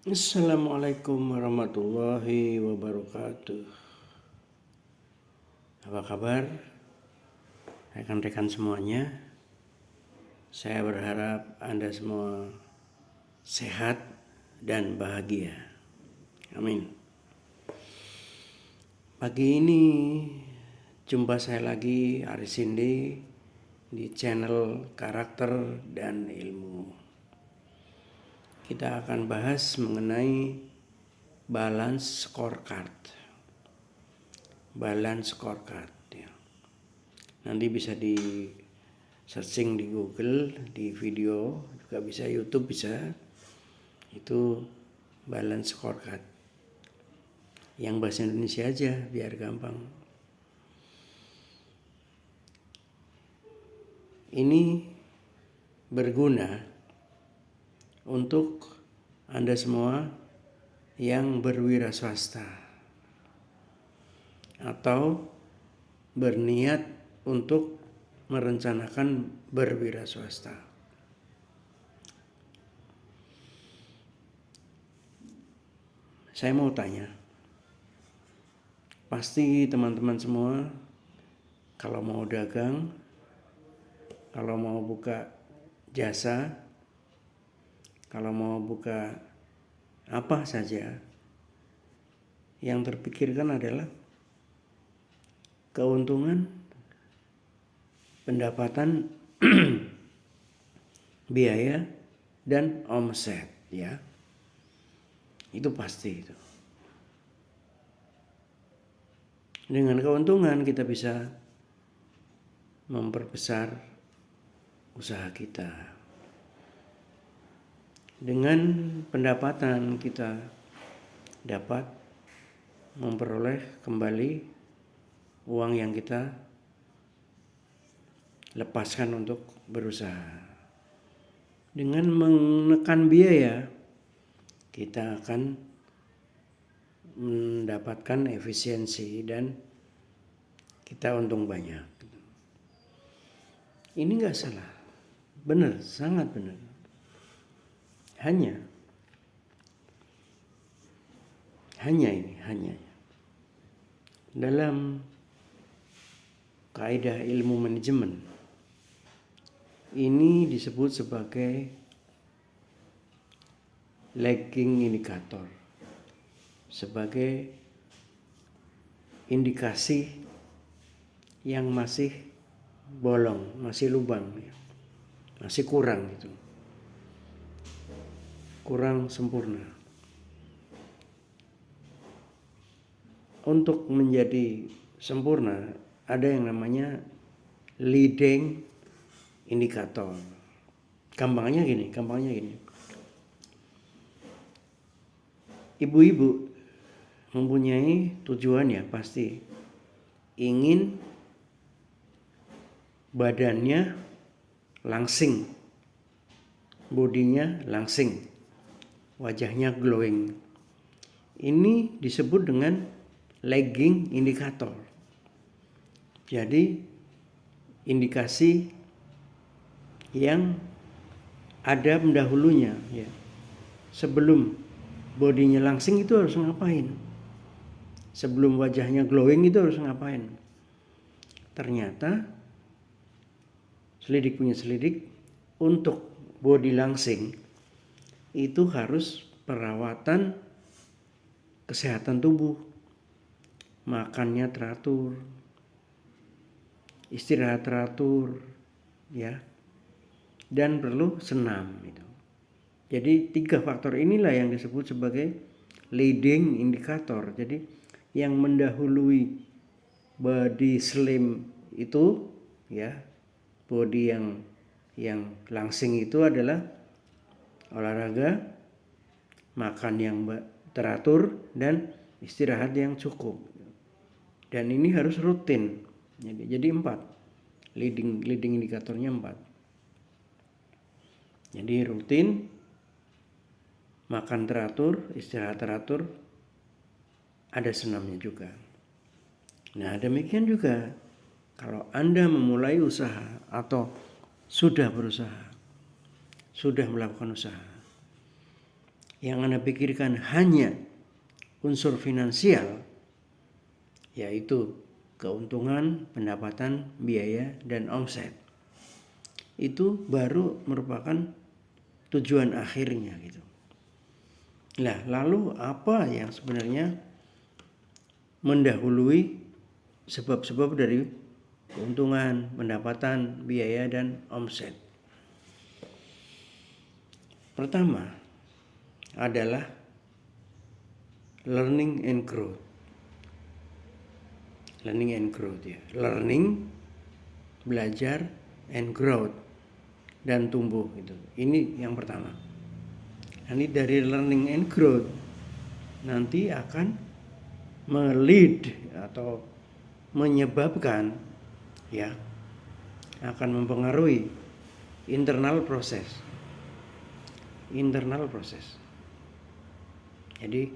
Assalamualaikum warahmatullahi wabarakatuh. Apa kabar rekan-rekan semuanya? Saya berharap Anda semua sehat dan bahagia. Amin. Pagi ini jumpa saya lagi, Aris Indi, di channel Karakter dan Ilmu. Kita akan bahas mengenai balance scorecard. Balance scorecard ya. Nanti bisa di searching di Google, di video juga bisa, YouTube bisa. Itu balance scorecard. Yang bahasa Indonesia aja biar gampang. Ini berguna untuk Anda semua yang berwira swasta atau berniat untuk merencanakan berwira swasta. Saya mau tanya, pasti teman-teman semua kalau mau dagang, kalau mau buka jasa, kalau mau buka apa saja, yang terpikirkan adalah keuntungan, pendapatan, biaya, dan omset ya. Itu pasti itu. Dengan keuntungan kita bisa memperbesar usaha kita. Dengan pendapatan kita dapat memperoleh kembali uang yang kita lepaskan untuk berusaha. Dengan menekan biaya, kita akan mendapatkan efisiensi dan kita untung banyak. Ini nggak salah, benar, sangat benar. Hanya dalam kaidah ilmu manajemen ini disebut sebagai lagging indikator, sebagai indikasi yang masih bolong, masih lubang, masih kurang gitu, kurang sempurna. Untuk menjadi sempurna ada yang namanya leading indikator. Gampangnya gini. Ibu-ibu mempunyai tujuan ya, pasti ingin badannya langsing, bodinya langsing, wajahnya glowing. Ini disebut dengan lagging indikator. Jadi indikasi yang ada pendahulunya ya. Sebelum bodinya langsing itu harus ngapain? Sebelum wajahnya glowing itu harus ngapain? Ternyata selidik punya selidik, untuk body langsing itu harus perawatan kesehatan tubuh, makannya teratur, istirahat teratur ya, dan perlu senam itu. Jadi 3 faktor inilah yang disebut sebagai leading indikator. Jadi yang mendahului body slim itu ya, body yang langsing itu adalah olahraga, makan yang teratur, dan istirahat yang cukup. Dan ini harus rutin. Jadi 4. Leading indikatornya 4. Jadi rutin, makan teratur, istirahat teratur, ada senamnya juga. Nah, demikian juga kalau Anda memulai usaha atau sudah berusaha, sudah melakukan usaha, yang Anda pikirkan hanya unsur finansial, yaitu keuntungan, pendapatan, biaya, dan omset, itu baru merupakan tujuan akhirnya gitu. Nah, lalu apa yang sebenarnya mendahului sebab-sebab dari keuntungan, pendapatan, biaya, dan omset? Pertama adalah learning and growth. Learning and growth ya. Learning, belajar, and growth, dan tumbuh gitu. Ini yang pertama. Nanti dari learning and growth nanti akan melead atau menyebabkan ya, akan mempengaruhi internal proses. Jadi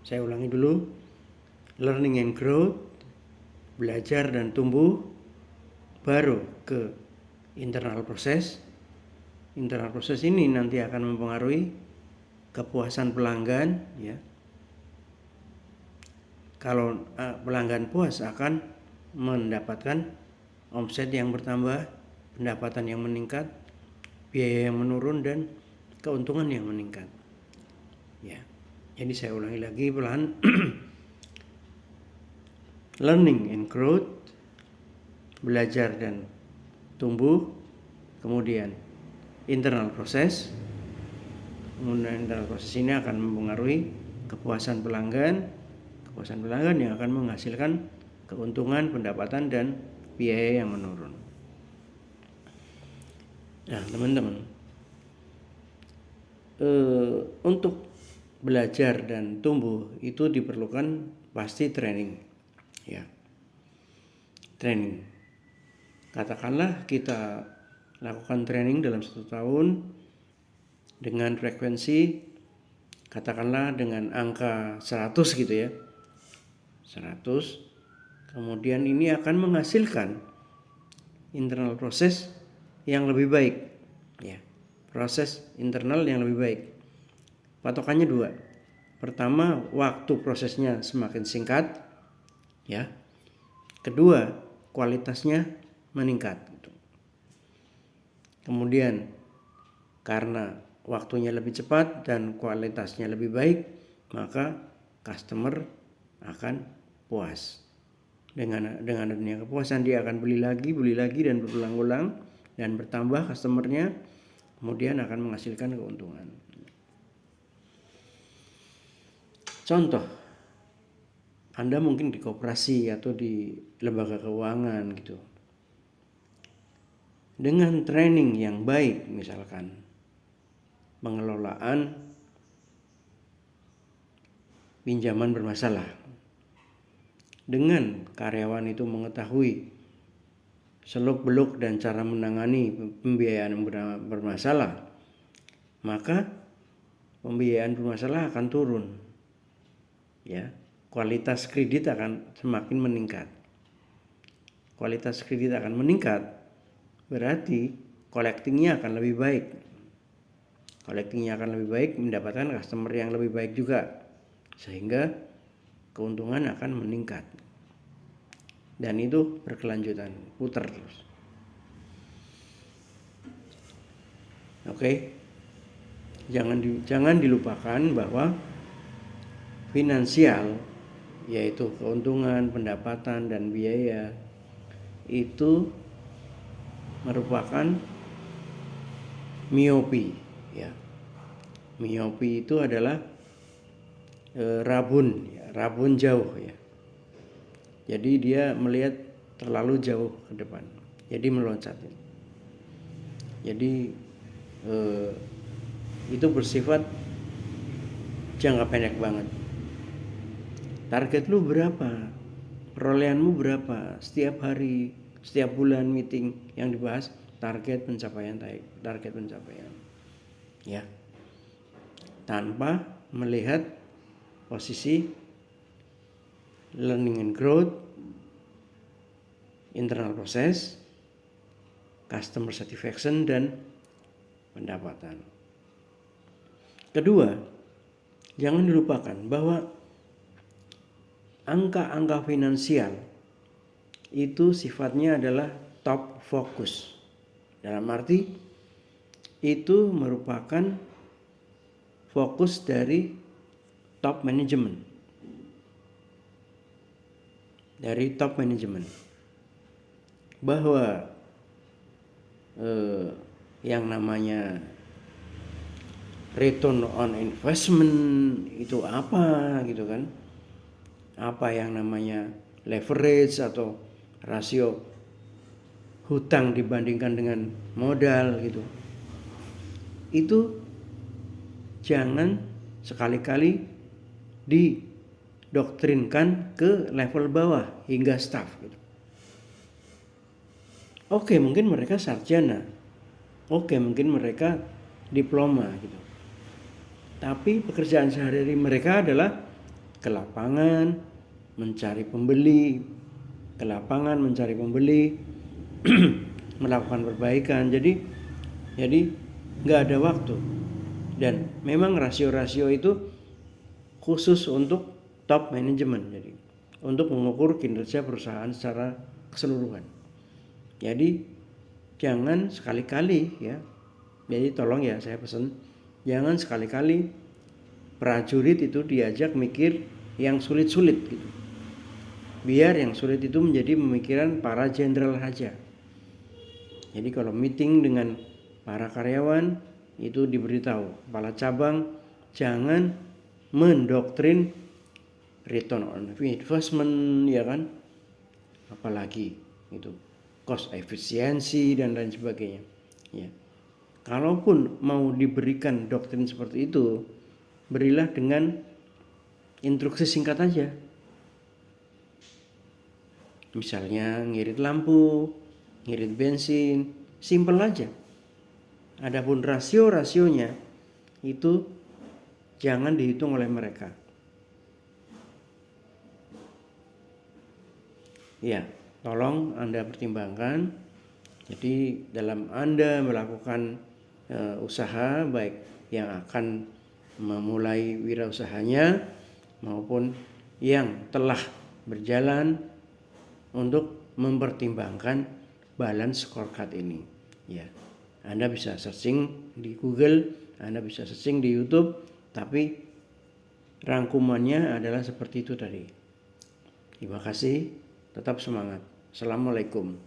saya ulangi dulu, learning and growth, belajar dan tumbuh, baru ke internal proses. Internal proses ini nanti akan mempengaruhi kepuasan pelanggan ya. Kalau pelanggan puas akan mendapatkan omset yang bertambah, pendapatan yang meningkat, biaya yang menurun, dan keuntungan yang meningkat. Ya. Jadi saya ulangi lagi pelan. Learning and growth, belajar dan tumbuh, kemudian internal proses. Kemudian internal proses ini akan mempengaruhi kepuasan pelanggan yang akan menghasilkan keuntungan, pendapatan, dan biaya yang menurun. Nah, teman-teman, untuk belajar dan tumbuh itu diperlukan pasti training, ya. Training. Katakanlah kita lakukan training dalam 1 tahun dengan frekuensi, katakanlah dengan angka 100 gitu ya. 100. Kemudian ini akan menghasilkan internal proses yang lebih baik, ya. Proses internal yang lebih baik. Patokannya 2. Pertama, waktu prosesnya semakin singkat, ya. Kedua, kualitasnya meningkat. Kemudian karena waktunya lebih cepat dan kualitasnya lebih baik, maka customer akan puas. Dengan adanya kepuasan, dia akan beli lagi dan berulang-ulang, dan bertambah customernya, kemudian akan menghasilkan keuntungan. Contoh, Anda mungkin di koperasi atau di lembaga keuangan gitu. Dengan training yang baik, misalkan pengelolaan pinjaman bermasalah, dengan karyawan itu mengetahui seluk-beluk dan cara menangani pembiayaan bermasalah, maka pembiayaan bermasalah akan turun, ya. Kualitas kredit akan semakin meningkat. Kualitas kredit akan meningkat, berarti collectingnya akan lebih baik. Mendapatkan customer yang lebih baik juga, sehingga keuntungan akan meningkat. Dan itu berkelanjutan, putar terus. Oke. Jangan dilupakan bahwa finansial, yaitu keuntungan, pendapatan, dan biaya, itu merupakan miopi, ya. Miopi itu adalah rabun jauh, ya. Jadi dia melihat terlalu jauh ke depan, jadi meloncat. Jadi itu bersifat jangka pendek banget. Target lu berapa? Perolehanmu berapa? Setiap hari, setiap bulan meeting yang dibahas target pencapaian. Ya. Tanpa melihat posisi learning and growth, internal process, customer satisfaction, dan pendapatan. Kedua, jangan dilupakan bahwa angka-angka finansial itu sifatnya adalah top fokus. Dalam arti itu merupakan fokus dari top manajemen. Dari top manajemen. Bahwa yang namanya return on investment itu apa gitu kan, apa yang namanya leverage atau rasio hutang dibandingkan dengan modal gitu, itu jangan sekali-kali didoktrinkan ke level bawah hingga staff gitu. Oke, mungkin mereka sarjana, oke mungkin mereka diploma gitu, tapi pekerjaan sehari-hari mereka adalah ke lapangan mencari pembeli, ke lapangan mencari pembeli, melakukan perbaikan. Jadi nggak ada waktu. Dan memang rasio-rasio itu khusus untuk top manajemen, jadi untuk mengukur kinerja perusahaan secara keseluruhan. Jadi jangan sekali-kali ya. Jadi tolong ya saya pesan, jangan sekali-kali prajurit itu diajak mikir yang sulit-sulit gitu. Biar yang sulit itu menjadi pemikiran para jenderal saja. Jadi kalau meeting dengan para karyawan itu diberitahu kepala cabang jangan mendoktrin return on investment ya kan, apalagi itu cost efisiensi dan lain sebagainya ya. Kalaupun mau diberikan doktrin seperti itu, berilah dengan instruksi singkat aja. Misalnya ngirit lampu, ngirit bensin, simple aja. Adapun rasio-rasionya itu jangan dihitung oleh mereka. Ya, tolong Anda pertimbangkan. Jadi dalam Anda melakukan usaha, baik yang akan memulai wirausahanya maupun yang telah berjalan, untuk mempertimbangkan balance scorecard ini. Ya, Anda bisa searching di Google, Anda bisa searching di YouTube, tapi rangkumannya adalah seperti itu tadi. Terima kasih, tetap semangat. Assalamualaikum.